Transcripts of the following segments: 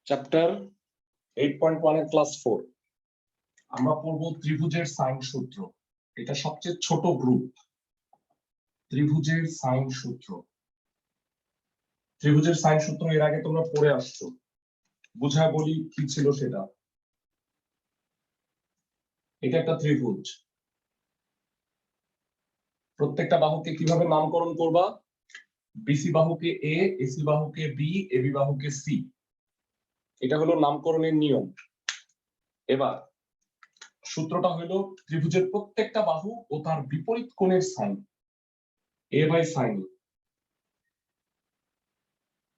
Chapter 8.1 এর class 4 আমরা পড়বো ত্রিভুজের সাইন সূত্র। এটা সবচেয়ে ছোট গ্রুপ। ত্রিভুজের সাইন সূত্র, ত্রিভুজের সাইন সূত্র এর আগে তোমরা পড়ে আসছো, বুঝা বলি কি ছিল সেটা। এটা একটা ত্রিভুজ, প্রত্যেকটা বাহুকে কিভাবে নামকরণ করবা? বিসি বাহুকে এ, এসি বাহুকে বি, এবি বাহুকে সি। এটা হলো নামকরণের নিয়ম। এবার সূত্রটা হলো ত্রিভুজের প্রত্যেকটা বাহু ও তার বিপরীত কোণের sine A by sine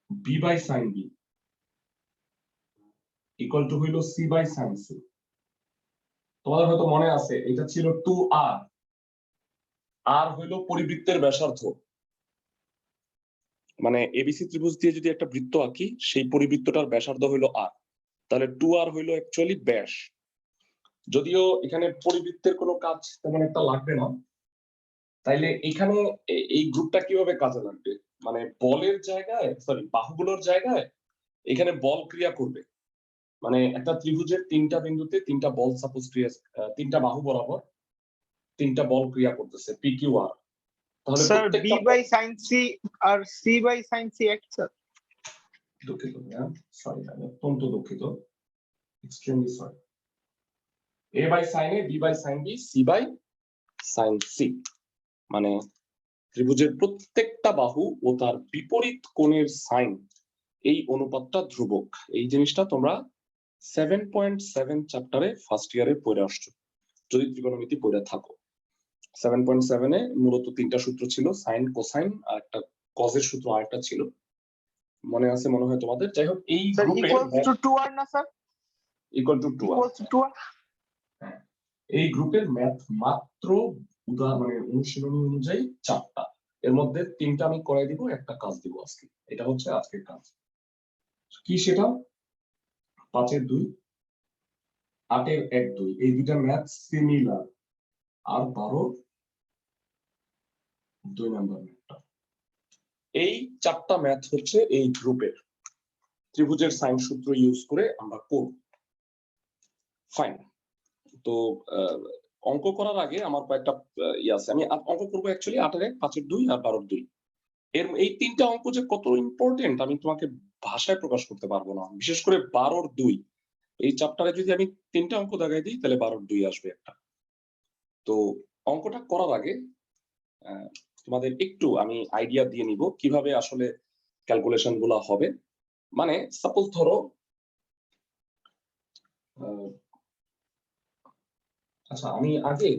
B by sine B equal to হইল সি বাই সাইন সি। তোমাদের হয়তো মনে আছে এটা ছিল 2r। আর হইল পরিবৃত্তের ব্যাসার্ধ, মানে এবিসি ত্রিভুজ দিয়ে যদি একটা বৃত্ত আঁকি সেই পরিবৃত্তটার ব্যাসার্ধ হইল আর, তাহলে 2r হইল অ্যাকচুয়ালি ব্যাস। যদিও এখানে পরিবৃত্তের কোনো কাজ তেমন একটা লাগবে না, তাইলে এখানে এই গ্রুপটা কিভাবে কাজে লাগবে? মানে বলের জায়গায়, সরি বাহুগুলোর জায়গায় এখানে বল ক্রিয়া করবে। মানে একটা ত্রিভুজের তিনটা বিন্দুতে তিনটা বল সাপোজ ক্রিয়া, তিনটা বাহু বরাবর তিনটা বল ক্রিয়া করতেছে পি কিউ আর। তাহলে sir B by sine C আর সি বাই সাইন সি এক স্যার। দুঃখিত, সরি, আমি অত্যন্ত দুঃখিত, extremely sorry. A by sine A, B by sine B, C by sine C, মানে ত্রিভুজের প্রত্যেকটা বাহু ও তার বিপরীত কোণের সাইন এই অনুপাতটা ধ্রুবক। এই জিনিসটা তোমরা 7.7 চ্যাপ্টারে ফার্স্ট ইয়ারে পড়ে আসছো যদি ত্রিকোণমিতি পড়ে থাকো। 7.7 এ মূলত তিনটা সূত্র ছিল, সাইন, কোসাইন আর একটা কজের সূত্র আরেকটা ছিল, মনে আছে মনে হয় তোমাদের। যাই হোক, এই স্যার গ্রুপে ইকুয়ালস টু 2r না sir? Equal to 2r। Equals to 2r। হ্যাঁ, এই গ্রুপের ম্যাথ মাত্র মানে অনুশীলনী অনুযায়ী 4টা, এর মধ্যে 3টা আমি করাই দিব, একটা কাজ দিব আজকে। এটা হচ্ছে আজকের কাজ। কি সেটা? 5-এর 2, 8-এর 1-2, এই দুইটা ম্যাথ সিমিলার। আর 12 2 নাম্বার ম্যাথটা, এই 4টা ম্যাথ হচ্ছে এই গ্রুপের ত্রিভুজের সাইন সূত্র ইউজ করে আমরা করব। ফাইন। তো অঙ্ক করার আগে আমার কয়েকটা আছে, আমি অঙ্ক করবো অ্যাকচুয়ালি 8-এর 1, 5-এর 2 আর 12-এর 2। এর এই 3টা অঙ্ক যে কত ইম্পর্টেন্ট আমি তোমাকে ভাষায় প্রকাশ করতে পারবো না। বিশেষ করে 12-এর 2 এই চ্যাপ্টারে যদি আমি 3টা অঙ্ক দেখাই দিই তাহলে 12-এর 2 আসবে একটা। তো অঙ্কটা করার আগে তোমাদের একটু আমি আইডিয়া দিয়ে নিব কিভাবে আসলে ক্যালকুলেশন গুলা হবে। মানে সাপোজ ধরো, আচ্ছা আমি আগে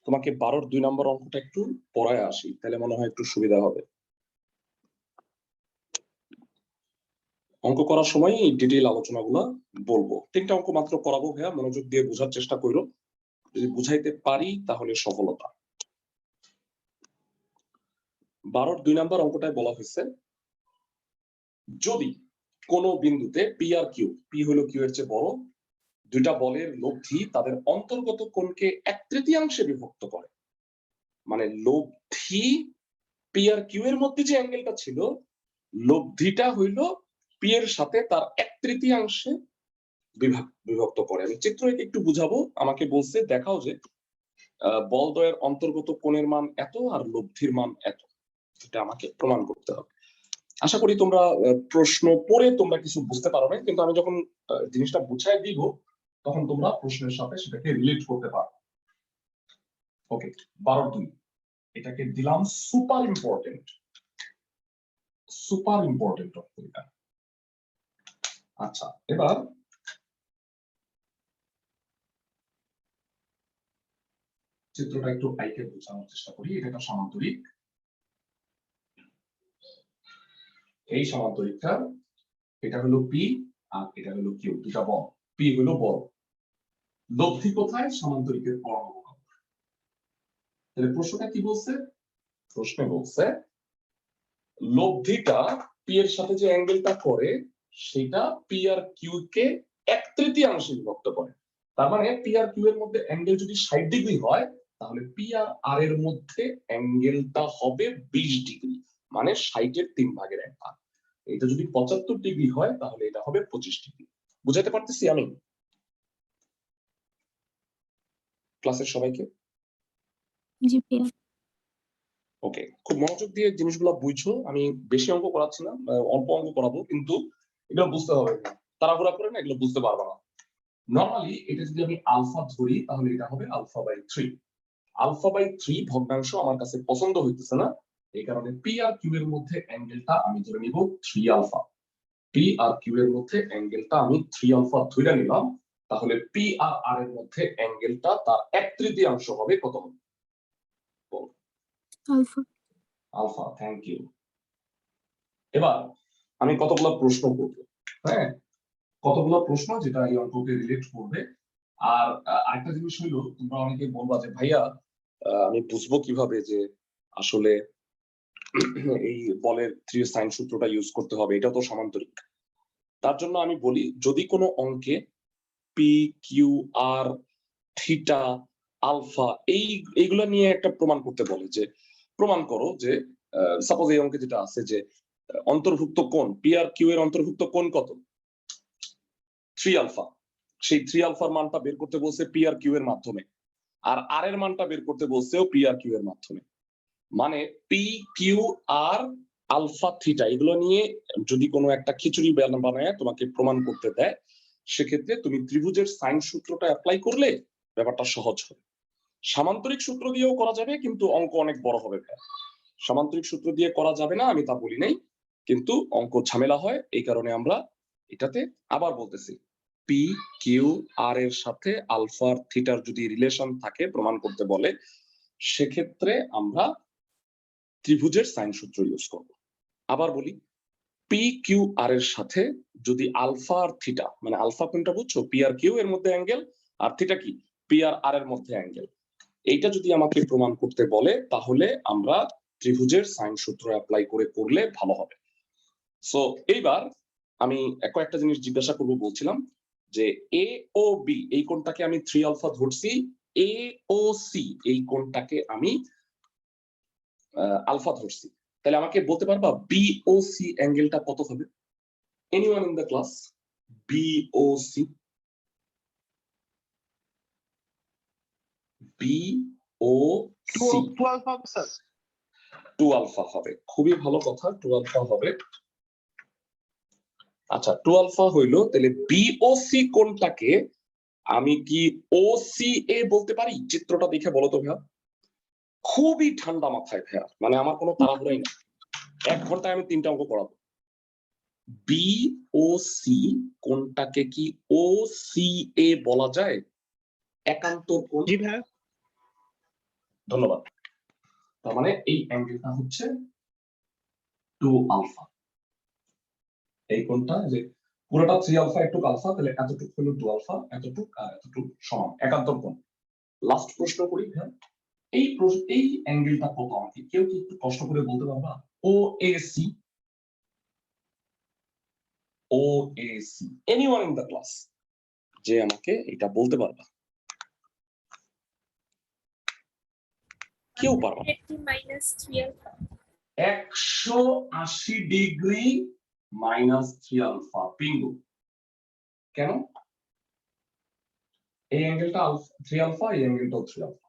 তোমাকে 12-এর 2 নম্বর অঙ্কটা একটু পড়ায় আসি, তাহলে মনে হয় একটু সুবিধা হবে। অঙ্ক করার সময় এই ডিটেইল আলোচনাগুলো বলবো। 3টা অঙ্ক মাত্র করাবো ভাইয়া, মনোযোগ দিয়ে বোঝার চেষ্টা করো, যদি বুঝাইতে পারি তাহলে সফলতা। 12-এর 2 নম্বর অঙ্কটায় বলা হয়েছে, যদি কোনো বিন্দুতে পি আর কিউ, পি হলো কিউ এর চেয়ে বড়, দুইটা বলের লব্ধি তাদের অন্তর্গত কোণকে 1/3 বিভক্ত করে। মানে লব্ধি পি আর কিউ এর মধ্যে যে অ্যাঙ্গেলটা ছিল, লব্ধিটা হইল পি এর সাথে তার 1/3 বিভক্ত করে। আমি চিত্র একটু বুঝাবো। আমাকে বলছে দেখাও যে বলদ্বয়ের অন্তর্গত কোণের মান এত আর লব্ধির মান এত, এটা আমাকে প্রমাণ করতে হবে। আশা করি তোমরা প্রশ্ন পড়ে তোমরা কিছু বুঝতে পারো না, কিন্তু আমি যখন জিনিসটা বুঝাই দিব তখন তোমরা প্রশ্নের সাথে সেটাকে রিলেট করতে পারো। ওকে, 12-এর 2 এটাকে দিলাম সুপার ইম্পর্টেন্ট, সুপার ইম্পর্টেন্ট এটা। আচ্ছা, এবার চিত্রটা একটু আইকে বোঝানোর চেষ্টা করি। এটা একটা সমান্তরিক, এই সমান্তরিকটা এটা হলো পি আর এটা হলো কিউ, দুটা বল। পি হলো বল, লব্ধি কোথায়? সমান্তরিকের কর্ণ। তাহলে প্রশ্নটা কি বলছে? প্রশ্নে বলছে লব্ধিটা পি এর সাথে যে অ্যাঙ্গেলটা করে সেটা পি আর কিউ কে 1/3 বিভক্ত করে। তার মানে পি আর কিউ এর মধ্যে অ্যাঙ্গেল যদি 60 ডিগ্রি হয় তাহলে পি আর আর এর মধ্যে অ্যাঙ্গেলটা হবে 20 ডিগ্রি, মানে 60-এর 3 ভাগের 1 ভাগ। এটা যদি 75 ডিগ্রি হয় তাহলে এটা হবে 25 ডিগ্রি। বুঝাতে পারতেছি আমি ক্লাসের সবাইকে? জি ভাইয়া। ওকে, খুব মনোযোগ দিয়ে জিনিসগুলো বুঝছো। আমি বেশি অঙ্ক করাচ্ছি না, অল্প অঙ্ক করাবো, কিন্তু এগুলো বুঝতে হবে। তাড়াহুড়া করে না, এগুলো বুঝতে পারবো না। নর্মালি এটা যদি আমি আলফা ধরি তাহলে এটা হবে আলফা বাই 3। আলফা বাই 3 ভগ্নাংশ আমার কাছে পছন্দ হইতেছে না, এই কারণে পি আর কিউ এর মধ্যে অ্যাঙ্গেলটা আমি ধরে নিব 3 আলফা। পি আর কিউ এর মধ্যে অ্যাঙ্গেলটা আমি 3 আলফা ধরে নিলাম। তাহলে পি আর আর এর মধ্যে অ্যাঙ্গেলটা তার 1/3 হবে কত হবে? আলফা। Alpha, thank you. এবার আমি কতগুলো প্রশ্ন করব, হ্যাঁ, কতগুলো প্রশ্ন যেটা এই অঙ্ককে রিলেট করবে। আর আরেকটা জিনিস হইলো, তোমরা অনেকে বলবা যে ভাইয়া আমি বুঝবো কিভাবে যে আসলে এই বলের 3 সাইন সূত্রটা ইউজ করতে হবে, এটা তো সমান্তরিক। তার জন্য আমি বলি, যদি কোনো অঙ্কে পি কিউ আর থিটা আলফা এইগুলো নিয়ে একটা প্রমাণ করতে বলে, যে প্রমাণ করো যে সাপোজ এই অঙ্কে যেটা আছে যে অন্তর্ভুক্ত কোণ পি আর কিউ এর অন্তর্ভুক্ত কোণ কত? 3 আলফা। সেই 3 আলফার মানটা বের করতে বলছে পি আর কিউ এর মাধ্যমে, আর আর এর মানটা বের করতে বলছেও পি আর কিউ এর মাধ্যমে। মানে পি কিউ আর আলফা থিটা এগুলো নিয়ে যদি কোনো একটা খিচুড়ি বানায় তোমাকে প্রমাণ করতে দেয়, সেক্ষেত্রে তুমি ত্রিভুজের সাইন সূত্রটা অ্যাপ্লাই করলে ব্যাপারটা সহজ হবে। সামান্তরিক সূত্র দিয়েও করা যাবে, কিন্তু অঙ্ক অনেক বড় হবে। সামান্তরিক সূত্র দিয়ে করা যাবে না আমি তা বলি নাই, কিন্তু অঙ্ক ঝামেলা হয়, এই কারণে আমরা এটাতে আবার বলতেছি পি কিউ আর এর সাথে আলফা থিটার যদি রিলেশন থাকে প্রমাণ করতে বলে, সেক্ষেত্রে আমরা ত্রিভুজের সাইন সূত্র ইউজ করব। আবার বলি, পি কিউ আর এর সাথে যদি আলফা আর থিটা, মানে আলফা কোনটা বুঝছো, পি আর কিউ এর মধ্যে অ্যাঙ্গেল, আর থিটা কি পি আর আর এর মধ্যে অ্যাঙ্গেল, এইটা যদি আমাকে প্রমাণ করতে বলে তাহলে আমরা ত্রিভুজের সাইন সূত্র অ্যাপ্লাই করে করলে ভালো হবে। সো এইবার আমি কয়েকটা জিনিস জিজ্ঞাসা করব বলছিলাম, যে এ ও বি এই কোণটাকে আমি 3 আলফা ধরছি, এ ও সি এই কোণটাকে আমি আলফা ধরছি, তাহলে আমাকে বলতে পারবা বি ও সি অ্যাঙ্গেলটা কত হবে? Anyone in the class? B O C, B O C 2 alpha হবে স্যার। 2 আলফা হবে, খুবই ভালো কথা, 2 আলফা হবে। আচ্ছা 2 আলফা হইলো, তাহলে বি ও সি কোণটাকে আমি কি ও সি এ বলতে পারি? চিত্রটা দেখে বলো তো ভাইয়া। খুবই ঠান্ডা মাথায় ভাইয়া, মানে আমার কোনো তাড়াহুড়াই না, 1 ঘন্টায় আমি 3টা অঙ্ক করাবো। বি ও সি কোণটাকে কি ও সি এ বলা যায়? একান্তর কোণ। জি ভাইয়া। ধন্যবাদ। তার মানে এই অ্যাঙ্গেলটা হচ্ছে 2 আলফা। এই কোণটা যে পুরোটা 3 আলফা একটু আলফা, তাহলে এতটুকু হলো 2 আলফা, এতটুকু আর এতটুকু সমান, একান্তর কোণ। লাস্ট প্রশ্ন করি ভাইয়া, এই অ্যাঙ্গেলটা কত আমাকে কেউ কি একটু কষ্ট করে বলতে পারবা? O A C, O A C, anyone in the class যে আমাকে এটা বলতে পারবা? কেউ পারবা? 180 ডিগ্রি মাইনাস 3 আলফা। বিঙ্গো। কেন? এই অ্যাঙ্গেলটা 3 আলফা, এই অ্যাঙ্গেলটাও 3 আলফা,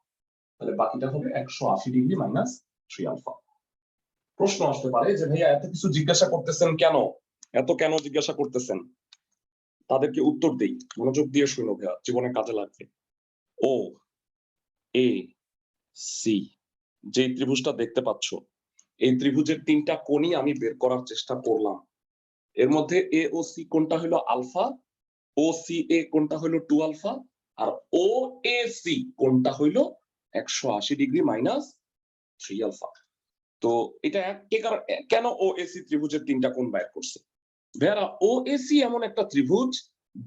তাহলে বাকিটা হবে 180 ডিগ্রি মাইনাস 3 আলফা। প্রশ্ন আসতে পারে যে ভাইয়া এত কিছু জিজ্ঞাসা করতেছেন কেন, এত কেন জিজ্ঞাসা করতেছেন? তাদেরকে উত্তর দেই, মনোযোগ দিয়ে শুনো ভাইয়া, জীবনে কাজে লাগবে। ও এ সি যে ত্রিভুজটা দেখতে পাচ্ছ, এই ত্রিভুজের 3টা কোণই আমি বের করার চেষ্টা করলাম। এর মধ্যে এ ও সি কোণটা হলো আলফা, ও সি এ কোণটা হলো 2 alpha, R O A C কোণটা হলো 180 ডিগ্রি মাইনাস 3 আলফা। তো এটা কেন ও এ সি ত্রিভুজের 3টা কোণ বের করছে? ভাইয়ারা ও এ সি এমন একটা ত্রিভুজ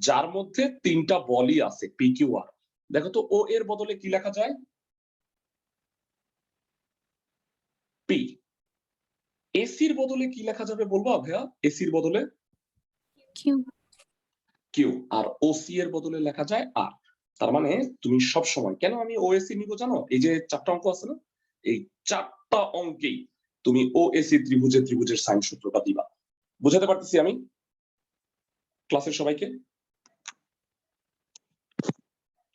যার মধ্যে 3টা বলই আছে পি কিউ আর। দেখো তো ও এর বদলে কি লেখা যায়? পি। এসির বদলে কি লেখা যাবে বলবো ভাইয়া? এসির বদলে কিউ। কিউ, আর ওসি এর বদলে লেখা যায় আর। তার মানে তুমি সব সময়, কেন আমি ওএসি নিব জানো? এই যে 4টা অঙ্ক আছে না, এই 4টা অঙ্কেই তুমি ওএসি ত্রিভুজের সাইন সূত্রটা দিবা। বুঝাতে পারতেছি আমি ক্লাসের সবাইকে?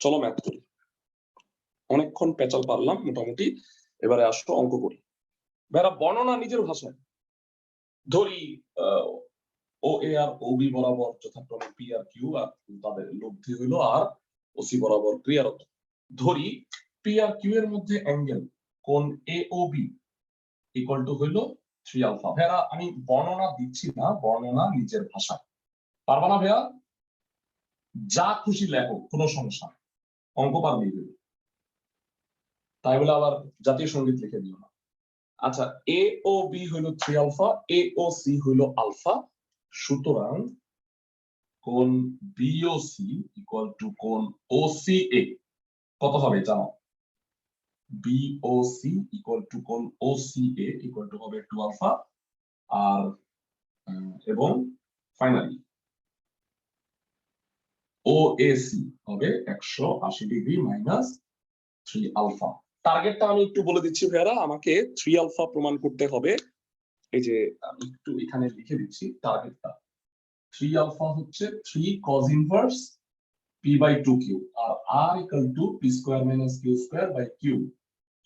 চলো ম্যাথ করি। অনেকক্ষণ পেঁচাল পারলাম মোটামুটি, এবারে আসো অঙ্ক করি। ভাইরা বর্ণনা নিজের ভাষায় ধরি ও এ আর ও বি বরাবর যথাক্রমে পি আর কিউ, আর তাদের লব্ধি হইলো আর ও সি বরাবর ক্রিয়ারত। ধরি পি আর কিউ এর মধ্যে অ্যাঙ্গেল কোণ এ ও বি ইকুয়াল টু হইলো 3 আলফা। ভাইরা আমি বর্ণনা দিচ্ছি না, বর্ণনা নিজের ভাষায়। পারবা না ভাইয়া? যা খুশি লেখো, কোনো সমস্যা নেই, অঙ্ক পারবেই হইলো। তাই বলে আবার জাতীয় সঙ্গীত লিখে দিও না। আচ্ছা, এ ও বি হইল 3 আলফা, এ ও সি হইল আলফা, সুতরাং কোণ বিওসি ইকুয়াল টু কোণ ওসিএ কত হবে জানো? বিওসি ইকুয়াল টু কোণ ওসিএ ইকুয়াল টু হবে 2 আলফা, আর এবং ফাইনালি ওএসি হবে 180 ডিগ্রি মাইনাস 3 আলফা। টার্গেটটা আমি একটু বলে দিচ্ছি ভাইয়ারা, আমাকে 3 আলফা প্রমাণ করতে হবে। এই যে আমি একটু এখানে লিখে দিচ্ছি টার্গেটটা। 3 আলফা হচ্ছে 3 cos ইনভার্স p/2q, আর r equal to p square minus q square by q,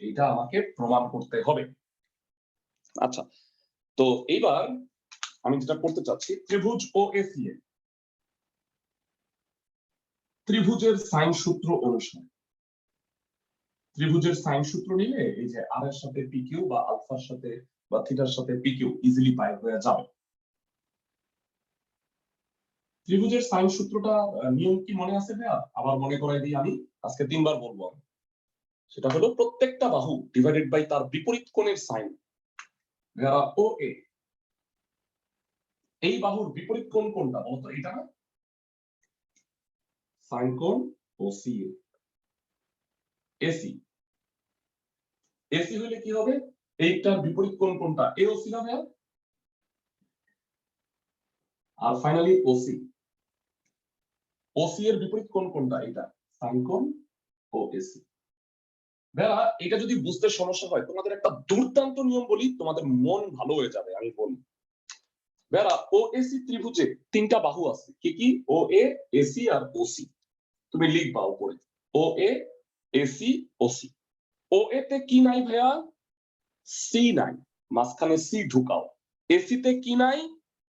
এটা আমাকে প্রমাণ করতে হবে। আচ্ছা, তো এইবার আমি যেটা করতে চাচ্ছি, ত্রিভুজ ওএসি এর ত্রিভুজের সাইন সূত্র অনুসারে, ত্রিভুজের সাইন সূত্র নিলে এই যে r এর সাথে pq বা আলফার সাথে বা থিটার সাথে pq ইজিলি পাই হয়ে যাবে। ত্রিভুজের সাইন সূত্রটা নিয়ম কি মনে আছে ভাইয়া? আবার মনে করাই দিই আমি, আজকে 3 বার বলবো আমি। সেটা হলো প্রত্যেকটা বাহু ডিভাইডেড বাই তার বিপরীত কোণের সাইন। ও এ, এই বাহুর বিপরীত কোণ কোনটা বলতো? এটা না, সাইন কোণ ও সি এসি। এসি হলে কি হবে? এইটার বিপরীত কোণ কোনটা? এ ও সি না ভাইয়া? আর ফাইনালি ওসি, ওসি এর বিপরীত কোণ কোনটা? এটা সাইন কোণ ও এসি। ভাইয়া এটা যদি বুঝতে সমস্যা হয়, তোমাদের একটা দুর্দান্ত নিয়ম বলি, তোমাদের মন ভালো হয়ে যাবে। আমি বলি ভাইয়া, ও এসি ত্রিভুজে 3টা বাহু আছে, কি কি? ও এ, এসি আর ওসি। তুমি লিখবা উপরে ও এ, এসি, ওসি। ও এ তে কি নাই ভাইয়া? সি নাই, মাঝখানে সি ঢুকাও। এসি তে কি নাই?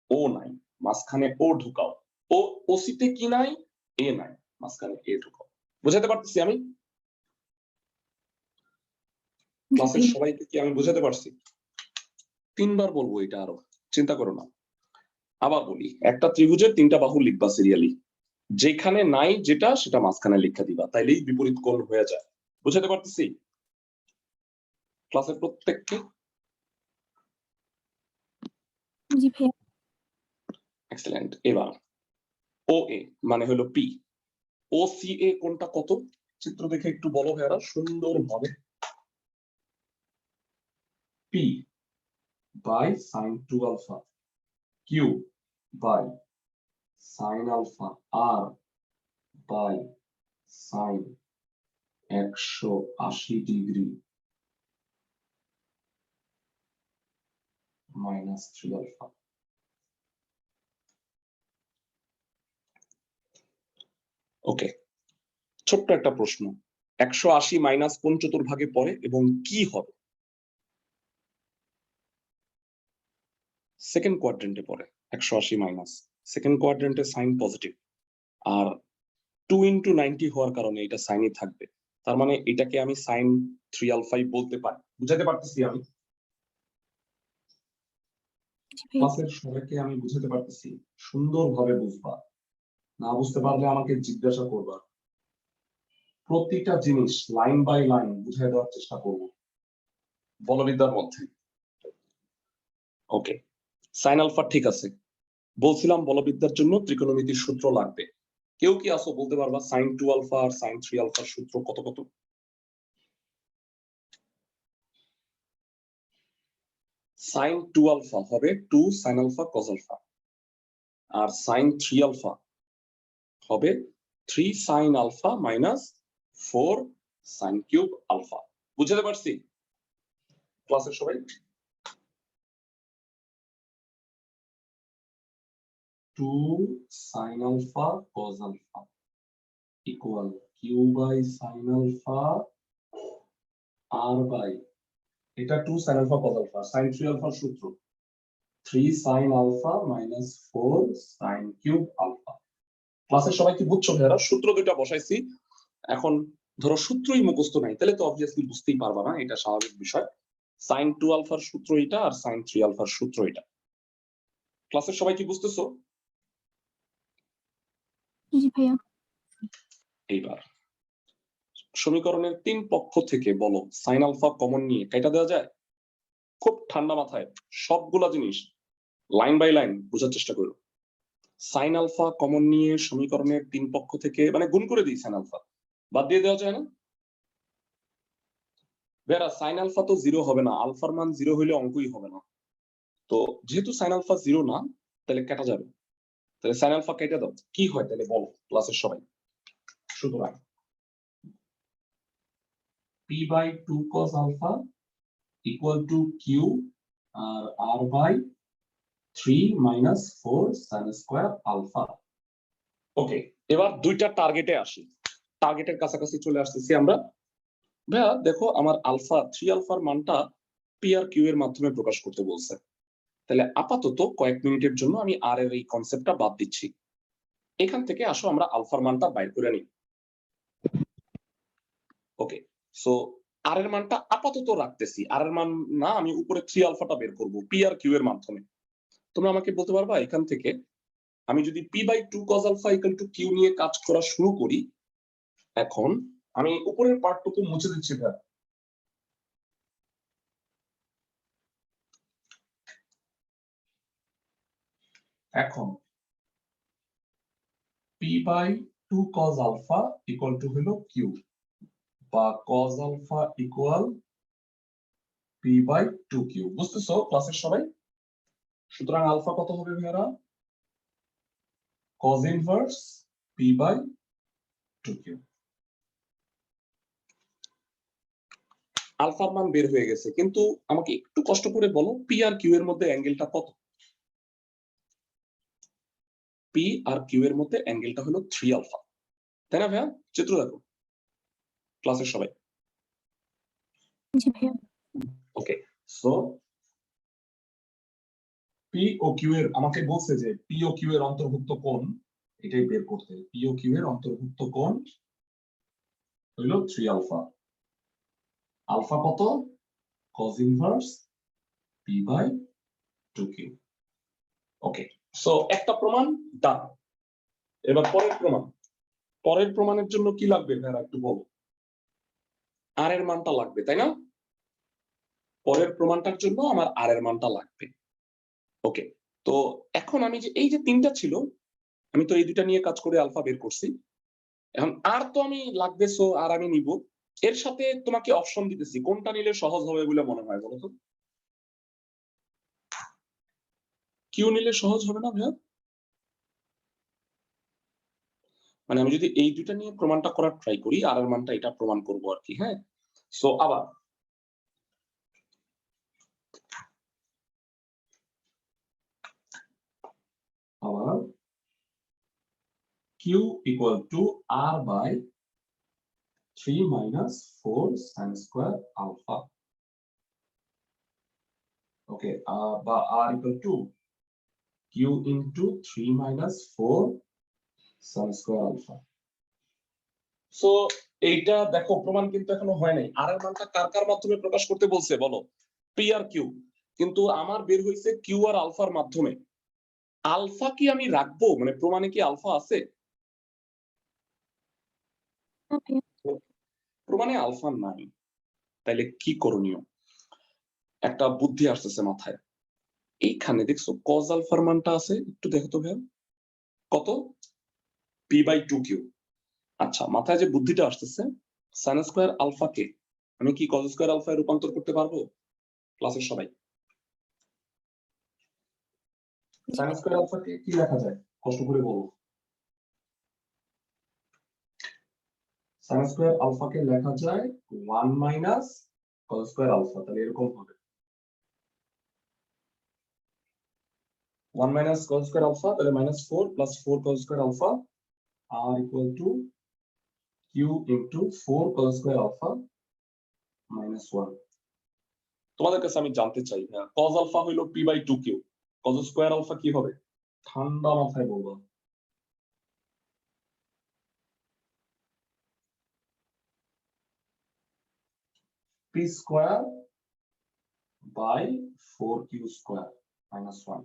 ও নাই, মাঝখানে ও ঢুকাও। ও ওসি তে কি নাই? এ নাই, মাঝখানে এ ঢুকাও। বুঝাতে পারতেছি আমি? ক্লাসের সবাইকে কি আমি বুঝাতে পারছি? 3 বার বলবো এটা, আরো চিন্তা করো না। আবার বলি, একটা ত্রিভুজের 3টা বাহু লিখবা সিরিয়ালি, যেখানে নাই যেটা সেটা মাঝখানে লিখে দিবা, তাইলেই বিপরীত কোণ হয়ে যায়। বুঝাতে পারতেছি ক্লাসের প্রত্যেককে? জি ভাইয়া। এক্সেলেন্ট। এবার ও এ মানে হলো পি, ও সি এ কোণটা কত? চিত্র দেখে একটু বলো ভাইয়ারা সুন্দর ভাবে। P by sine 2 alpha, Q by sine alpha, R by sine 180 degree minus 3 alpha. Okay, ছোট্ট একটা প্রশ্ন, 180 মাইনাস কোন চতুর্ভাগে পড়ে এবং কি হবে? সেকেন্ড কোয়াড্রেন্টে পড়ে। 180 মাইনাস সেকেন্ড কোয়াড্রেন্টে সাইন পজিটিভ, আর 2 ইন্টু 90 হওয়ার কারণে এটা সাইনই থাকবে। তার মানে এটাকে আমি সাইন 3 আলফাই বলতে পারি। বুঝাতে পারতেছি আমি? ক্লাসের সবাইকে আমি বুঝাতে পারতেছি? সুন্দরভাবে বুঝবা, না বুঝতে পারলে আমাকে জিজ্ঞাসা করবা। প্রতিটা জিনিস লাইন বাই লাইন বুঝাই দেওয়ার চেষ্টা করব বলবিদ্যার মধ্যে। ওকে, সাইন আলফা ঠিক আছে, বলছিলাম বলবিদ্যার জন্য ত্রিকোণমিতির সূত্র লাগবে। কেউ কি আসো বলতে পারবা সাইন 2 আলফা আর সাইন 3 আলফার সূত্র কত কত? সাইন 2 আলফা হবে 2 সাইন আলফা কস আলফা, আর সাইন 3 আলফা হবে 3 sine alpha minus 4 sine cube alpha. বুঝতে পারছি ক্লাসের সবাই? 2 sine alpha cos alpha equal Q by sine alpha R by এটা 2 sine alpha cos alpha sine 3 আলফার সূত্র 3 sine alpha minus 4 sine cube alpha. ক্লাসের সবাই কি বুঝছো ভাইরা? সূত্র দুইটা বসাইছি। এখন ধরো সূত্রই মুখস্থ নাই, তাহলে তো অবভিয়াসলি বুঝতেই পারবা না, এটা স্বাভাবিক বিষয়। সাইন 2 আলফার সূত্র এটা আর সাইন 3 আলফার সূত্র এটা। ক্লাসের সবাই কি বুঝতেছো? জি ভাইয়া। এইবার সমীকরণের 3 পক্ষ থেকে বলো সাইন আলফা কমন নিয়ে কাইটা দেওয়া যায়? খুব ঠান্ডা মাথায় সবগুলা জিনিস লাইন বাই লাইন বোঝার চেষ্টা করো। সাইন আলফা কমন নিয়ে সমীকরণের 3 পক্ষ থেকে মানে গুণ করে দিই সাইন আলফা, বাদ দিয়ে দেওয়া যায় না? বেরা সাইন আলফা তো 0 হবে না, আলফার মান 0 হইলে অঙ্কই হবে না। তো যেহেতু সাইন আলফা 0 না, তাহলে কাটা যাবে। তাহলে সাইন আলফা কেটে দাও, কি হয় তাহলে বলো ক্লাসের সবাই। সুতরাং p by 2 cos alpha equal to q R r by 3 minus 4 sin square alpha। ওকে, এবার দুইটা টার্গেটে আসি। টার্গেটের কাছাকাছি চলে আসতেছি আমরা। ভাইয়া দেখো আমার আলফা 3 আলফার মানটা পি আর কিউ এর মাধ্যমে প্রকাশ করতে বলছে। তাহলে আপাতত কয়েক মিনিটের জন্য আমি আর এর এই কনসেপ্টটা বাদ দিচ্ছি। এখান থেকে আসো আমরা আলফার মানটা বাইর করে নিই। ওকে, সো আর এর মানটা আপাতত রাখতেছি, আর এর মান না, আমি উপরে 3 আলফাটা বের করব পি আর কিউ এর মাধ্যমে। তোমরা আমাকে বলতে পারবা এখান থেকে আমি যদি P by 2 cos alpha equal to Q নিয়ে কাজ করা শুরু করি, এখন আমি উপরের পার্টটুকু মুছে দিচ্ছি ভাই। এখন P by 2 cos alpha equal to হলো কিউ বা cos alpha equal to by 2 Q. বুঝতেছো ক্লাসের সবাই? সুতরাং আলফা কত হবে ভাইরা? cos inverse P by 2 Q. আলফার মান বের হয়ে গেছে, কিন্তু আমাকে একটু কষ্ট করে বলো পি আর কিউ এর মধ্যে অ্যাঙ্গেলটা কত? পি আর কিউ এর মধ্যে অ্যাঙ্গেলটা হলো 3 আলফা, তাই না ভাইয়া? চিত্র দেখো ক্লাসের সবাই। জি ভাইয়া। ওকে, সো পি ও কিউ এর আমাকে বলছে যে পি ও কিউ এর অন্তর্ভুক্ত কোণ এটাই বের করতে। পি ও কিউ এর অন্তর্ভুক্ত কোণ হলো 3 আলফা। আলফা কত? cos inverse P by 2 Q. Okay, so একটা প্রমাণ ডান। এবার পরের প্রমাণ। পরের প্রমাণের জন্য কি লাগবে ভাইরা একটু বলো? আর এর মানটা লাগবে, তাই না? পরের প্রমাণটার জন্য আমার আর এর মানটা লাগবে। ওকে, তো এখন আমি যে এই যে তিনটা ছিল, আমি তো এই দুটা নিয়ে কাজ করে আলফা বের করছি। এখন আর তো আমি লাগবে, সো আর আমি নিব। এর সাথে তোমাকে অপশন দিতেছি, কোনটা নিলে সহজ হবে বলে মনে হয় বলো তো? কিউ নিলে সহজ হবে না ভাইয়া? মানে আমি যদি এই দুটা নিয়ে প্রমাণটা করার ট্রাই করি, আর এর মানটা এটা প্রমাণ করব আর কি। হ্যাঁ, সো আবার q equal to r by 3 minus 4 sin square alpha. Okay, বা r equal to q into 3 minus 4 sin square alpha. So এইটা দেখো প্রমাণ কিন্তু এখনো হয় নাই। আর এর মানটা কার কার মাধ্যমে প্রকাশ করতে বলছে বলো? পি আর কিউ। কিন্তু আমার বের হইছে কিউ আর আলফার মাধ্যমে। আলফা কি আমি রাখবো? মানে প্রমাণে কি আলফা আছে? না ভাইয়া। প্রমাণে আলফা নাই, তাইলে কি করণীয়? একটা বুদ্ধি আসতেছে মাথায়। এইখানে দেখছো কজ আলফার মানটা আছে, একটু দেখো তো ভাইয়া কত? P by 2 Q. আচ্ছা, মাথায় যে বুদ্ধিটা আসতেছে, সাইন স্কয়ার আলফাকে আমি কি কজ স্কয়ার আলফায় রূপান্তর করতে পারবো? ক্লাসের সবাই সাইন স্কয়ার আলফাকে কি লেখা যায় কষ্ট করে বলো? সাইন স্কয়ার আলফাকে লেখা যায় 1 মাইনাস কজ স্কয়ার আলফা। তাহলে এরকম হবে 1 মাইনাস কজ স্কয়ার আলফা, তাহলে -4 + 4 কজ স্কয়ার আলফা আর equal to Q into 4 cos square alpha minus 1। তোমাদের কাছে আমি জানতে চাই cos আলফা হইলো p/2q, cos স্কয়ার আলফা কি হবে? ঠান্ডা মাথায় বলবা। p square by 4q square minus 1।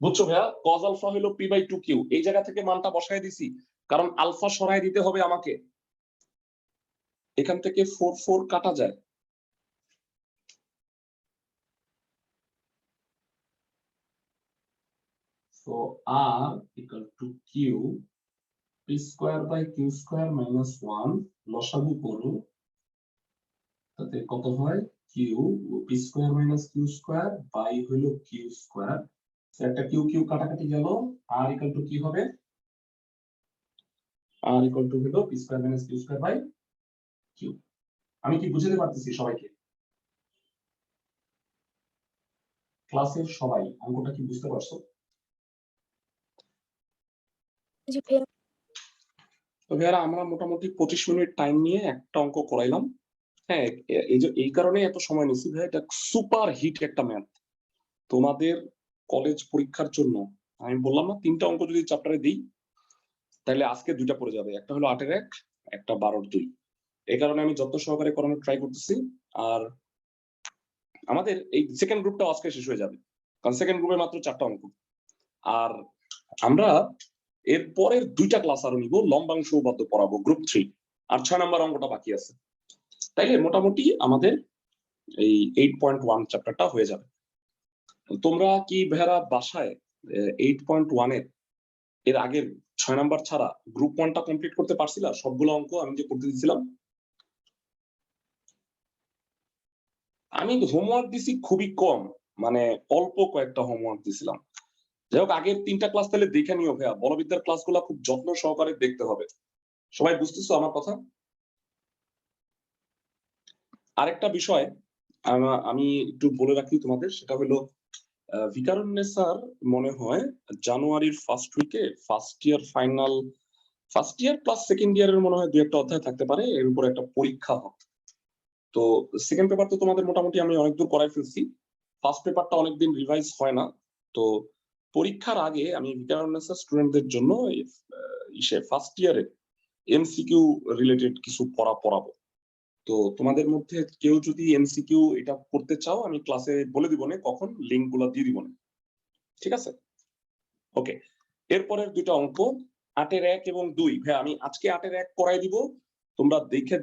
বুঝছো ভাইয়া? cos আলফা হলো p/2q, এই জায়গা থেকে মানটা বসায় দিছি কারণ আলফা সরায় দিতে হবে আমাকে। এখান থেকে 4 4 কাটা যায়। So r equal to q, p square by q square minus 1 লসাগু করো, তাতে কত হয়? q p square minus q square by হলো q স্কয়ার। একটা q q কাটাকাটি গেল, r equal to কি হবে? r equal to হলো p square minus q square by q। আমি কি বুঝাতে পারতেছি সবাইকে? ক্লাসের সবাই অঙ্কটা কি বুঝতে পারছো? জি ভাইয়া। তো ভাইয়ারা আমরা মোটামুটি 25 মিনিট টাইম নিয়ে একটা অঙ্ক করাইলাম। হ্যাঁ, এই কারণে এত সময় নিছি ভাই, এটা সুপার হিট একটা ম্যাথ। তোমাদের কলেজ পরীক্ষার জন্য আমি বললাম না 3টা অঙ্ক যদি চ্যাপ্টারে দিই তাহলে আজকে 2টা পড়ে যাবে, একটা হলো 8 এর 1, একটা 12 এর 2। এই কারণে আমি যত সহকারে করানোর ট্রাই করতেছি। আর আমাদের এই সেকেন্ড গ্রুপটা আজকে শেষ হয়ে যাবে, কারণ সেকেন্ড গ্রুপে মাত্র 4টা অঙ্ক। আর আমরা এর পরের 2টা ক্লাস আরো নিব, লম্বাংশ উপপাদ্য পড়াবো গ্রুপ 3, আর 6 নাম্বার অঙ্কটা বাকি আছে। তাইলে মোটামুটি আমাদের এই 8.1 চ্যাপ্টারটা হয়ে যাবে। তোমরা কি ভাইয়ারা বাসায় 8.1 এর আগের 6 নাম্বার ছাড়া গ্রুপ 1টা কমপ্লিট করতে পারছিলা? সবগুলো অঙ্ক আমি যে করতে দিয়েছিলাম। আমি হোমওয়ার্ক দিছি খুবই কম, মানে অল্প কয়েকটা হোমওয়ার্ক দিছিলাম। যাই হোক, আগের 3টা ক্লাস তাহলে দেখে নিও ভাইয়া, বলবিদ্যার ক্লাসগুলো খুব যত্ন সহকারে দেখতে হবে। সবাই বুঝতেছো আমার কথা? আরেকটা বিষয় আমি একটু বলে রাখি তোমাদের, সেটা হলো ভিকারুন্নেসার মনে হয় জানুয়ারির ফার্স্ট উইকে ফার্স্ট ইয়ার প্লাস সেকেন্ড ইয়ারের মনে হয় 2-একটা অধ্যায় থাকতে পারে, এর উপর একটা পরীক্ষা হবে। তো সেকেন্ড পেপার তো তোমাদের মোটামুটি আমি অনেক দূর করাই ফেলছি, ফার্স্ট পেপারটা অনেকদিন রিভাইজ হয় না। তো পরীক্ষার আগে আমি ভিকারুন্নেসার স্টুডেন্টদের জন্য ফার্স্ট ইয়ারে এমসিকিউ রিলেটেড কিছু পড়াবো। তো তোমাদের মধ্যে কেউ যদি এমসিকিউ এটা করতে চাও আমি ক্লাসে বলে দিব না কখন, লিংক গুলো দিয়ে দিব না, ঠিক আছে? ওকে, এরপরের 2টা অঙ্ক 8 এর 1 এবং 2। ভাই আমি আজকে 8 এর 1 করাই দিব, তোমরা দেখে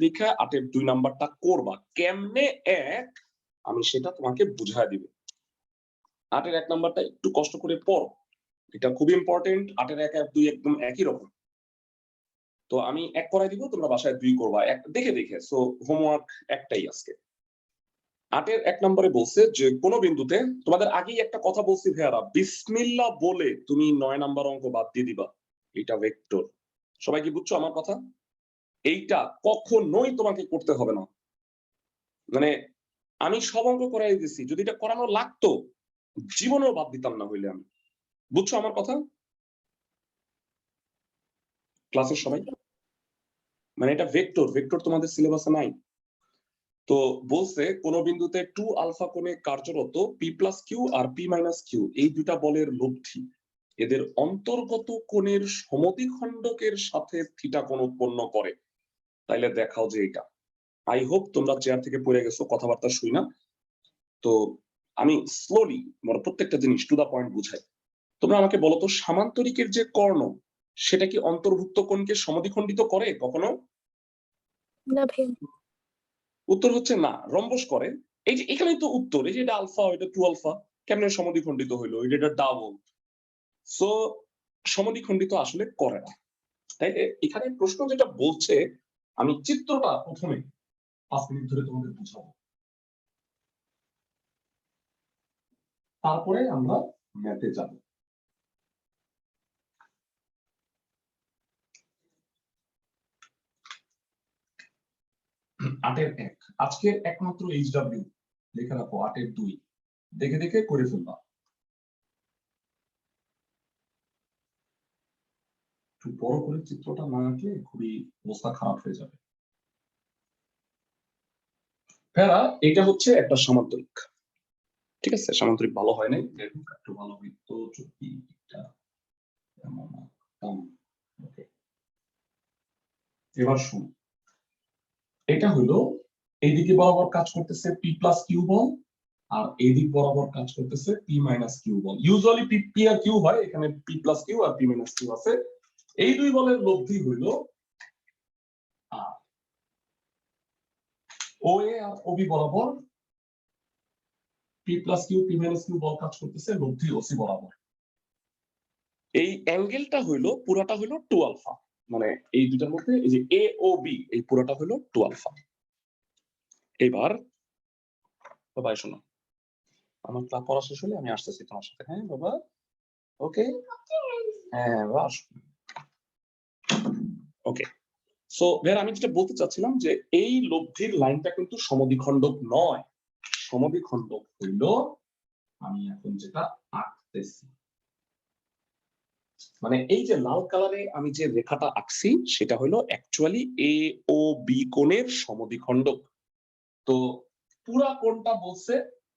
8 এর 2 নাম্বারটা করবা। কেমনে 1 আমি সেটা তোমাকে বুঝায় দিব। 8 এর 1 নাম্বারটা একটু কষ্ট করে পড়ো, এটা খুব ইম্পর্টেন্ট। 8 এর 1 আর 2 একদম একই রকম। তো আমি 1 করাই দিব, তোমরা বাসায় 2 করবা দেখে। সো হোমওয়ার্ক একটাই আজকে। 8 এর 1 নম্বরে বলছে যে কোন বিন্দুতে, তোমাদের আগেই একটা কথা বলছি ভাইয়ারা, বিসমিল্লাহ বলে তুমি 9 নাম্বার অঙ্ক বাদ দিয়ে দিবা, এটা ভেক্টর। সবাই কি বুঝছো আমার কথা? এইটা কখনোই তোমাকে করতে হবে না, মানে আমি সব অঙ্ক করাই দিছি, যদি এটা করানো লাগতো জীবনেও বাদ দিতাম না হইলে আমি। বুঝছো আমার কথা ক্লাসের সবাই? মানে এটা ভেক্টর তোমাদের সিলেবাসে নাই। তো বলছে কোন বিন্দুতে 2 আলফা কোণে কার্যরত পি প্লাস কিউ আর পি মাইনাস কিউ, এই 2টা বলের লব্ধি এদের অন্তর্গত কোণের সমদ্বিখণ্ডকের সাথে থিটা কোণ উৎপন্ন করে। তাইলে দেখাও যে এটা। আই হোপ তোমরা চেয়ার থেকে পড়ে গেছো কথাবার্তা শুই না। তো আমি স্লোলি মানে প্রত্যেকটা জিনিস টু দা পয়েন্ট বুঝাই। তোমরা আমাকে বলো তো, সামান্তরিকের যে কর্ণ সেটা কি অন্তর্ভুক্ত কোণকে সমদ্বিখণ্ডিত করে কখনো? না ভাইয়া। উত্তর হচ্ছে না, রম্বস করে। এই যে এখানেই তো উত্তর, এই যে এটা আলফা, এটা 2 আলফা, কেমনে সমদ্বিখণ্ডিত হইলো? এটা ডাবল। সো সমদ্বিখণ্ডিত আসলে করে না। তাই এখানে প্রশ্ন যেটা বলছে, আমি চিত্রটা প্রথমে 5 মিনিট ধরে তোমাদের বুঝাবো, তারপরে আমরা ম্যাথে যাব। আটের 1 আজকের একমাত্র এইচডব্লিউ লেখা রাখো, 8 এর 2 দেখে করে ফেলবা। একটু বড় করে চিত্রটা না আঁকলে খুবই অবস্থা খারাপ হয়ে যাবে। ভাইরা এটা হচ্ছে একটা সামান্তরিক, ঠিক আছে? সামান্তরিক ভালো হয় নাই, একটু ভালো হইতো যদি এটা এমন আঁকতাম। ওকে, এবার শুন, এটা হলো এইদিকে বরাবর কাজ করতেছে পি প্লাস কিউ বল, আর এইদিক বরাবর কাজ করতেছে পি মাইনাস কিউ বল। ইউজুয়ালি পি আর কিউ হয়, এখানে পি প্লাস কিউ আর পি মাইনাস কিউ আছে। এই দুই বলের লব্ধি হইলো আর ও এ আর ওবি বরাবর P plus Q P minus Q বল কাজ করতেছে লব্ধি ওসি বরাবর। এই অ্যাঙ্গেলটা হইলো পুরাটা হইলো 2 আলফা, মানে এই দুটার মধ্যে এই যে এ ও বি এই পুরাটা হইলো 2 আলফা। এবার বাবা শোনো, আমার ক্লাস পড়া শেষ হলে আমি আসতেছি তোমার সাথে। হ্যাঁ বাবা, ওকে, হ্যাঁ বাস, ওকে। সো ভাইয়া আমি যেটা বলতে চাচ্ছিলাম যে এই লব্ধির লাইনটা কিন্তু সমদ্বিখণ্ডক নয়, সমদ্বিখণ্ডক হইল আমি এখন যেটা আঁকতেছি, মানে এই যে লাল কালারে আমি যে রেখাটা আঁকছি সেটা হলো অ্যাকচুয়ালি এ ও বি কোণের সমদ্বিখণ্ডক। তো পুরা কোণটা বলছে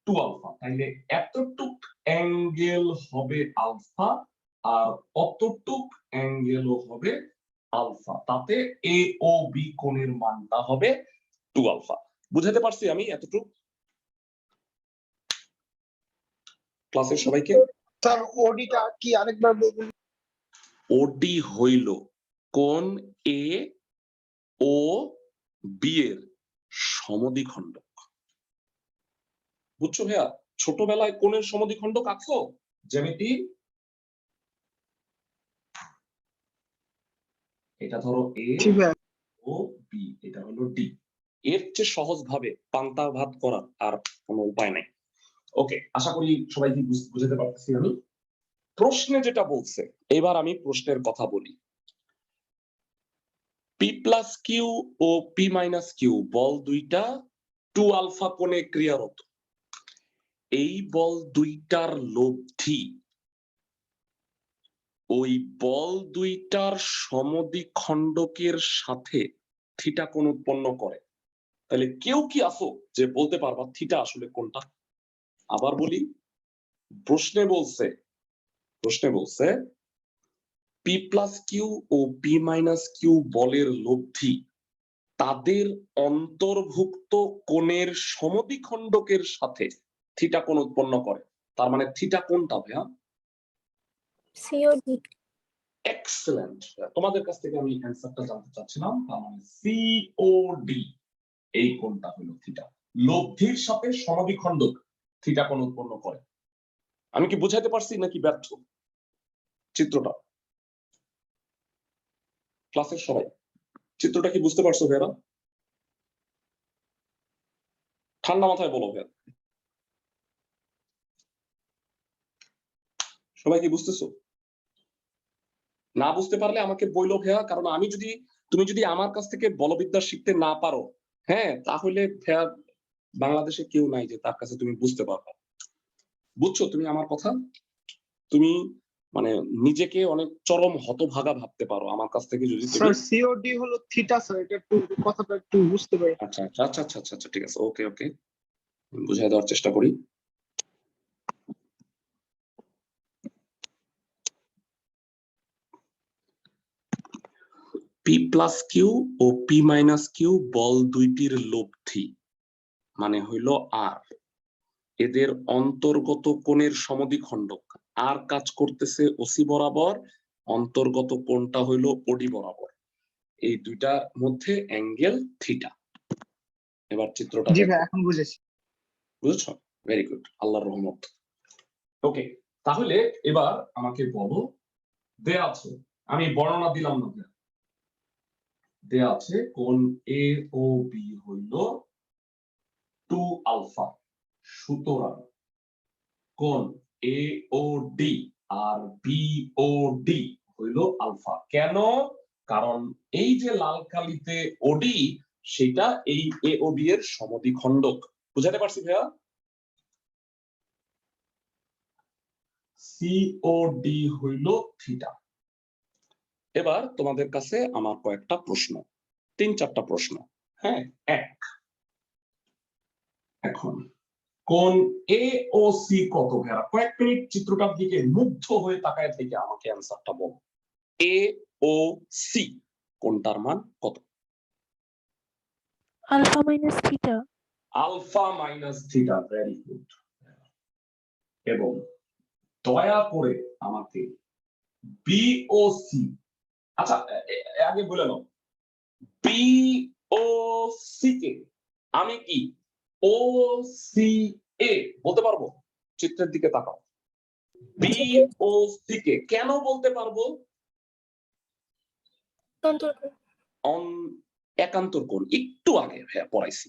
2 আলফা, তাইলে এতটুক অ্যাঙ্গেল হবে আলফা আর অতটুক অ্যাঙ্গেলও হবে আলফা, তাতে এ ও বি কোণের মানটা হবে 2 আলফা। বুঝাতে পারছি আমি এতটুক ক্লাসের সবাইকে? স্যার ওডিটা কি আরেকবার বলবেন? ওডি হইল কোণ এ ও বি এর সমদ্বিখণ্ডক। বুঝছো ভাইয়া? ছোটবেলায় কোণের সমদ্বিখণ্ডক আঁকছো জ্যামিতি? এটা ধরো এ ও বি, এটা হলো ডি। এর চেয়ে সহজ ভাবে পান্তা ভাত করার আর কোনো উপায় নাই। ওকে, আশা করি সবাই কি বুঝতে পারতেছি আমি। প্রশ্নে যেটা বলছে, এবার আমি প্রশ্নের কথা বলি। পি প্লাস কিউ ও পি মাইনাস কিউ বল দুইটা 2 আলফা কোণে ক্রিয়ারত। এই বল দুইটার লব্ধি ওই বল দুইটার সমদ্বিখণ্ডকের সাথে থিটা কোণ উৎপন্ন করে। তাহলে কেউ কি আসো যে বলতে পারবা থিটা আসলে কোনটা? আবার বলি, প্রশ্নে বলছে পি প্লাস কিউ ও পি মাইনাস কিউ বলের লব্ধি তাদের অন্তর্ভুক্ত কোণের সমদ্বিখণ্ডকের সাথে থিটা কোণ উৎপন্ন করে। তার মানে থিটা কোনটা ভাইয়া? সি ও ডি। এক্সেলেন্ট, তোমাদের কাছ থেকে আমি অ্যান্সারটা জানতে চাচ্ছিলাম। তার মানে সি ও ডি, এই কোণটা হলো থিটা। লব্ধির সাথে সমদ্বিখণ্ডক থিটা কোণ উৎপন্ন করে। আমি কি বুঝাইতে পারছি নাকি ব্যর্থ চিত্রটা? ক্লাসের সবাই চিত্রটা কি বুঝতে পারছো ভাইয়া? ঠান্ডা মাথায় বলো ভাইয়া, সবাই কি বুঝতেছো? না বুঝতে পারলে আমাকে বইলো ভাইয়া, কারণ আমি যদি, তুমি যদি আমার কাছ থেকে বলবিদ্যা শিখতে না পারো, হ্যাঁ, তাহলে ভাইয়া বাংলাদেশে কেউ নাই যে তার কাছে তুমি বুঝতে পারবে। বুঝছো তুমি আমার কথা? তুমি মানে নিজেকে অনেক চরম হতভাগা ভাবতে পারো আমার কাছ থেকে যদি তুমি। স্যার সিওডি হলো থিটা স্যার, এটা একটু কথাটা একটু বুঝতে পারি। আচ্ছা আচ্ছা আচ্ছা আচ্ছা আচ্ছা, ঠিক আছে, ওকে ওকে, বুঝাই দেওয়ার চেষ্টা করি। পি প্লাস কিউ ও পি মাইনাস কিউ বল দুইটির লব্ধি মানে হইল আর, এদের অন্তর্গত কোণের সমদ্বিখণ্ডক আর কাজ করতেছে ওসি বরাবর, অন্তর্গত কোণটা হইল ওডি বরাবর, এই দুইটার মধ্যে অ্যাঙ্গেল থিটা। এবার চিত্রটা জি ভাই, এখন বুঝেছি। বুঝেছো? ভেরি গুড, আল্লাহর রহমত। ওকে, তাহলে এবার আমাকে বলো, দেয়া আছে, আমি বর্ণনা দিলাম না, দেয়া আছে কোণ এ ও বি হইল 2 আলফা, সুতরাং কোণ এ ও ডি আর বি ও ডি হইল আলফা। কেন? কারণ এই যে লাল কালিতে ওডি, সেটা এই এ ও বি এর সমদ্বিখণ্ডক। বুঝাতে পারছি ভাইয়া? সি ও ডি হইল থিটা। এবার তোমাদের কাছে আমার কয়েকটা প্রশ্ন, 3-4টা প্রশ্ন। হ্যাঁ, এখন কোন এ ও সি কত ভাইয়া? কয়েক মিনিট চিত্রটার দিকে মুগ্ধ হয়ে তাকায় থেকে আমাকে অ্যান্সারটা বলো। এ ও সি কোনটার মান কত? alpha minus theta. Alpha minus theta. Very good. এবং দয়া করে আমাকে বি ও সি, আচ্ছা আগে বলে নাও, বি ও সি কে আমি কি ও সি এ বলতে পারবো? চিত্রের দিকে তাকাও। বি ও সি কে কেন বলতে পারবো? অন একান্তর কোণ একটু আগে ভাইয়া পড়াইছি,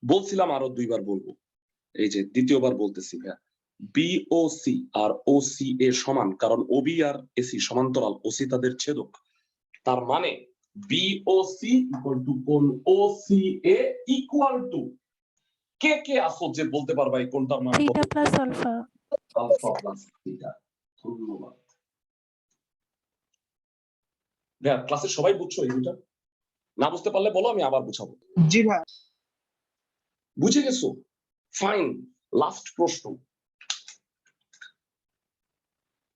বলছিলাম আরো 2বার বলবো, এই যে দ্বিতীয়বার বলতেছি ভাইয়া। বিওসি আর ওসি এ সমান, কারণ ওবি আর এসি সমান্তরাল, ওসি তাদের ছেদক। তার মানে বিওসি ইকুয়াল টু কোণ ওসি এ ইকুয়াল টু, কে কে আসো যে বলতে পারবা এই কোণটার মান কত? Theta plus alpha. Alpha plus theta. ধন্যবাদ ভাইয়া। ক্লাসে সবাই বুঝছো এই দুটা? না বুঝতে পারলে বলো, আমি আবার বুঝাবো। জি ভাই। বুঝে গেছো? ফাইন। লাস্ট প্রশ্ন,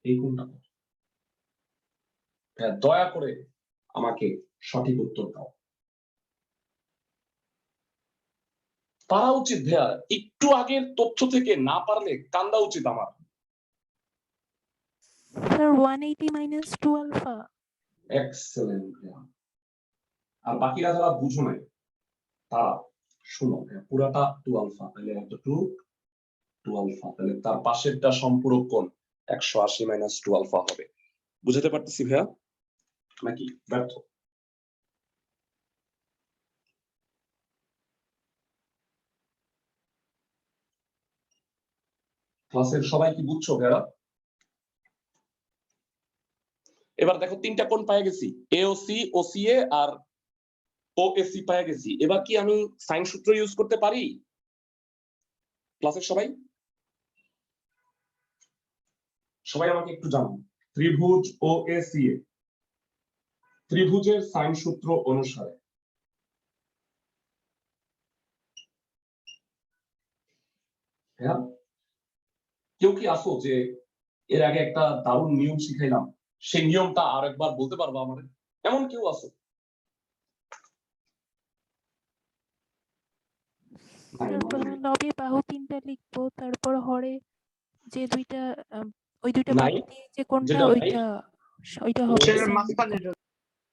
এই কোণটা কত? ভাইয়া দয়া করে আমাকে সঠিক উত্তর দাও। পারা উচিত ভাইয়া, একটু আগের তথ্য থেকে না পারলে কান্দা উচিত আমার। Sir, 180 minus 2 alpha. এক্সেলেন্ট ভাইয়া। আর বাকিরা যারা বুঝো নাই তারা শুনো ভাইয়া, পুরাটা 2 আলফা, তাহলে এত 2 আলফা, তাহলে তার পাশেরটা সম্পূরক কোণ 180 মাইনাস 2 আলফা হবে। বুঝাতে পারতেছি ভাইয়া নাকি ব্যর্থ? ক্লাসের সবাই কি বুঝছো ভাইয়া? এবার দেখো 3টা কোণ পায়ে গেছি, এওসি, ওসিএ আর ওএসি পায়ে গেছি। এবার কি আমি সাইন সূত্র ইউজ করতে পারি? ক্লাসের সবাই সবাই আমাকে একটু জানান, ত্রিভুজ ওএসি এ ত্রিভুজের সাইন সূত্র অনুসারে হ্যাঁ, কেউ কি আসো যে এর আগে একটা দারুণ নিয়ম শিখাইলাম, সেই নিয়মটা আরেকবার বলতে পারবা আমাদের? এমন কেউ আসো? Sir, প্রথমে লবে বাহু 3টা লিখবো, তারপর হরে যে দুইটা ওই দুইটা নাই, বাহু দিয়ে যে কোনটা যেটা নাই ওইটা হবে সেটার sin মাঝখানে কোণ।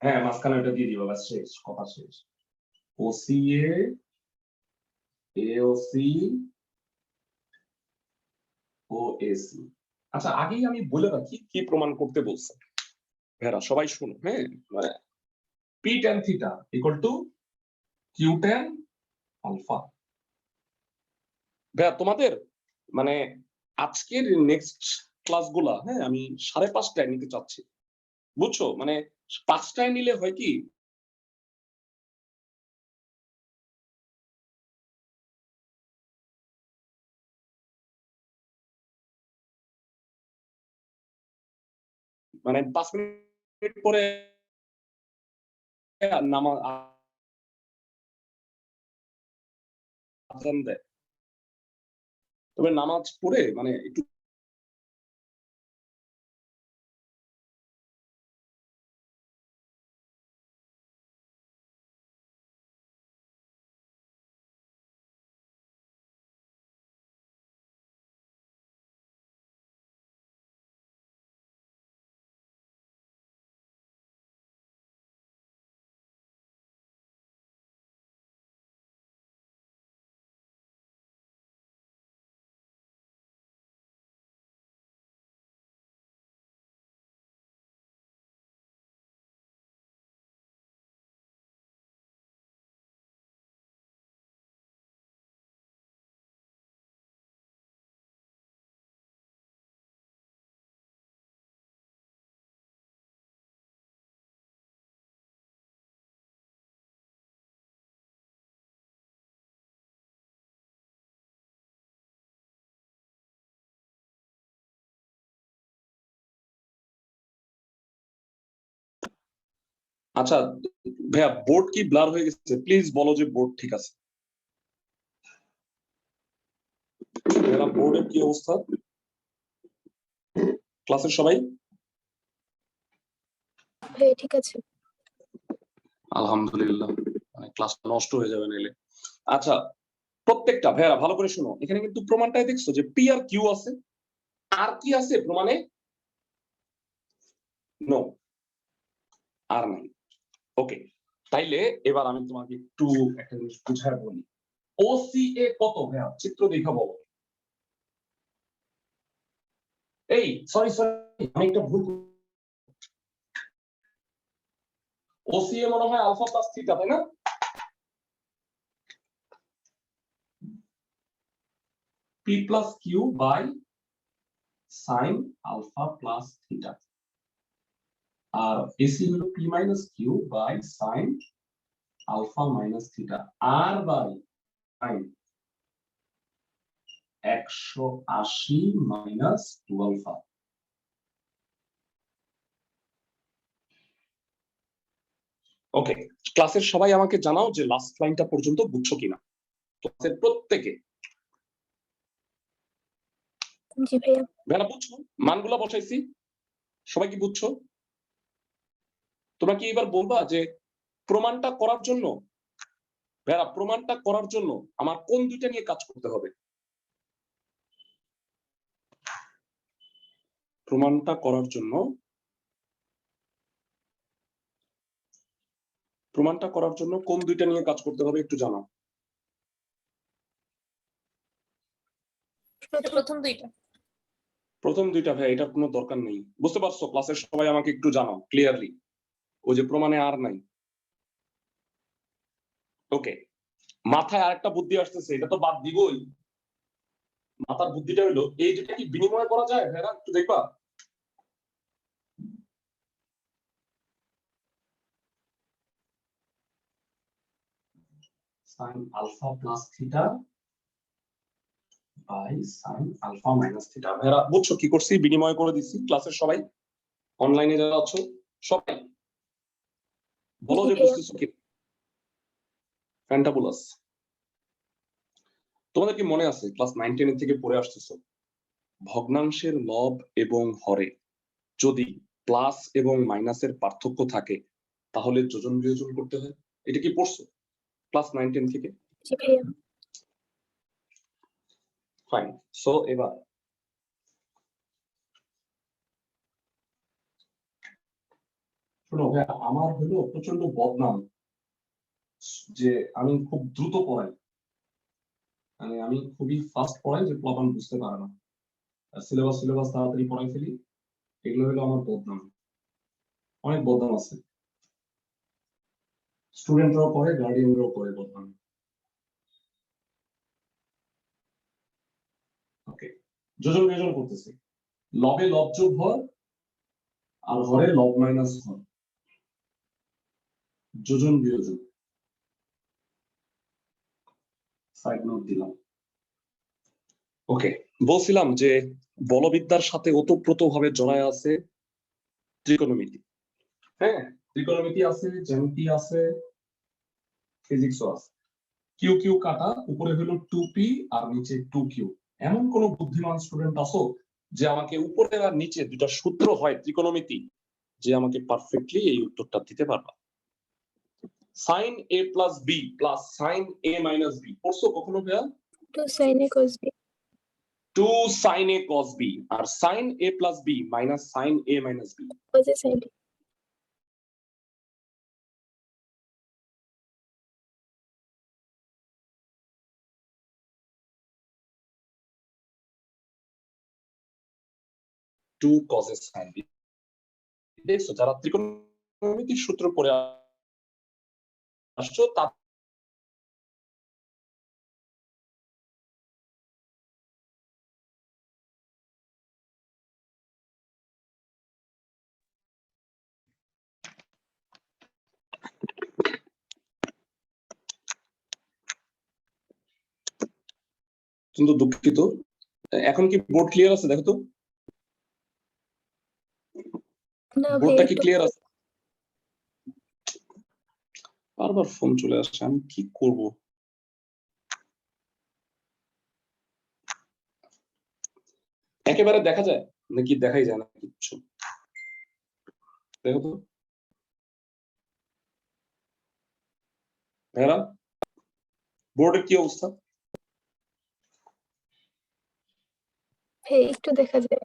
হ্যাঁ, মাঝখানে ওটা দিয়ে দিবা, ব্যাস শেষ, কথা শেষ। OCA, AOC, OAC. আচ্ছা আগেই আমি বলে রাখি কি প্রমাণ করতে বলছে ভেরা, সবাই শুনো। হ্যাঁ, মানে P tan theta equal to Q tan alpha. ভাইয়া তোমাদের মানে আজকের নেক্সট ক্লাসগুলা, হ্যাঁ, আমি 5:30টায় নিতে চাচ্ছি, বুঝছো? মানে 5টায় নিলে হয় কি, মানে 5 মিনিট পরে নামাজ আজান দেয়, তবে নামাজ পড়ে মানে একটু আচ্ছা ভাইয়া বোর্ড কি ব্লার হয়ে গেছে? প্লিজ বলো যে বোর্ড ঠিক আছে। ভাইয়া বোর্ডের কি অবস্থা? ক্লাসের সবাই হ্যাঁ ঠিক আছে। আলহামদুলিল্লাহ, মানে ক্লাসটা নষ্ট হয়ে যাবে নাইলে। আচ্ছা প্রত্যেকটা ভাইয়ারা ভালো করে শোনো, এখানে কিন্তু প্রমাণটাই দেখছো যে পি আর কিউ আছে, আর কি আছে প্রমাণে? নো, আর নাই। ওকে, তাইলে এবার আমি তোমাকে একটু একটা জিনিস বুঝায় বলি। ওসিএ কত ভাইয়া? চিত্র দেখা বলো। এই সরি আমি একটা ভুল। ওসিএ মনে হয় আলফা প্লাস থিটা, তাই না? P plus Q by sine alpha plus theta, আর এসি হলো P minus Q by sine alpha minus theta, R by sine 180 minus 2 alpha. Okay, ক্লাসের সবাই আমাকে জানাও যে লাস্ট লাইনটা পর্যন্ত বুঝছো কিনা, ক্লাসের প্রত্যেকে। জি ভাইয়া। ভাইয়া বুঝছো মানগুলা বসাইছি? সবাই কি বুঝছো? তোমরা কি এবার বলবা যে প্রমাণটা করার জন্য, ভাইয়া প্রমাণটা করার জন্য আমার কোন দুইটা নিয়ে কাজ করতে হবে? প্রমাণটা করার জন্য কোন দুইটা নিয়ে কাজ করতে হবে একটু জানাও। প্রথম দুইটা ভাই, এটার কোনো দরকার নেই, বুঝতে পারছো? ক্লাসের সবাই আমাকে একটু জানাও ক্লিয়ারলি, ওই যে প্রমাণে আর নাই। ওকে, মাথায় আরেকটা বুদ্ধি আসতেছে, এটা তো বাদ দিবই। মাথার বুদ্ধিটা হলো এই দুটা কি বিনিময় করা যায় ভাইরা? একটু দেখবা। Sine alpha plus theta by sine alpha minus theta. ভাইরা বুঝছো কি করছি? বিনিময় করে দিচ্ছি। ক্লাসের সবাই অনলাইনে যারা আছো সবাই বলো যে বুঝতেছো কি? ফ্যান্টাবুলাস। তোমাদের কি মনে আছে ক্লাস 9-10 থেকে পড়ে আসতেছো, ভগ্নাংশের লব এবং হরে যদি প্লাস এবং মাইনাসের পার্থক্য থাকে তাহলে যোজন বিয়োজন করতে হয়? এটা কি পড়ছো ক্লাস 9-10 থেকে? জি ভাইয়া। ফাইন। সো এবার শোনো ভাই, আমার হলো প্রচন্ড বদনাম যে আমি খুব দ্রুত পড়াই, মানে আমি খুবই ফাস্ট পড়াই যে প্লাবন বুঝতে পারে না, সিলেবাস তাড়াতাড়ি পড়াই ফেলি। এগুলো হলো আমার বদনাম, অনেক বদনাম আছে, স্টুডেন্টরাও পড়ে, গার্ডিয়ানরাও পড়ে বদনাম। ওকে, যোজন বিয়োজন করতেছি। লবে লব যোগ হর আর হরে লব মাইনাস হর, যোজন বিয়োজন। সাইড নোট দিলাম। ওকে, বলছিলাম যে বলবিদ্যার সাথে ওতপ্রোতভাবে জড়ায় আছে ত্রিকোণমিতি। হ্যাঁ, ত্রিকোণমিতি আছে, জ্যামিতি আছে, ফিজিক্সও আছে। কিউ কিউ কাটা, উপরে হলো 2p আর নিচে 2q। এমন কোন বুদ্ধিমান স্টুডেন্ট আছো যে আমাকে উপরে আর নিচে দুটা সূত্র হয় ত্রিকোণমিতি, যে আমাকে পারফেক্টলি এই উত্তরটা দিতে পারবা? Sine a plus B plus sine a minus B পড়ছো কখনো ভাইয়া? 2 sin a cos b। 2 sin a cos b আর sine a plus B minus sine a minus B. cos a sin b। 2 cos a sin b। দেখছো যারা ত্রিকোণমিতির সূত্র পড়ে আসছো তা কিন্তু দুঃখিত। এখন কি বোর্ড ক্লিয়ার আছে? দেখো তো না ভাইয়া বোর্ডটা কি একটু ক্লিয়ার আছে? বারবার ফোন চলে আসছে, আমি কি করব? একেবারে দেখা যায় নাকি দেখাই যায় না কিচ্ছু? দেখো তো ভাইরা, বোর্ডের কি অবস্থা? ভাই একটু দেখা যায়।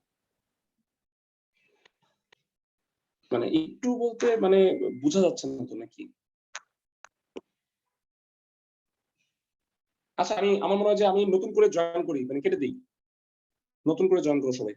মানে একটু বলতে মানে বোঝা যাচ্ছে না তো নাকি? আচ্ছা, আমার মনে হয় যে আমি নতুন করে জয়েন করি, মানে কেটে দিই, নতুন করে জয়েন করো সবাই।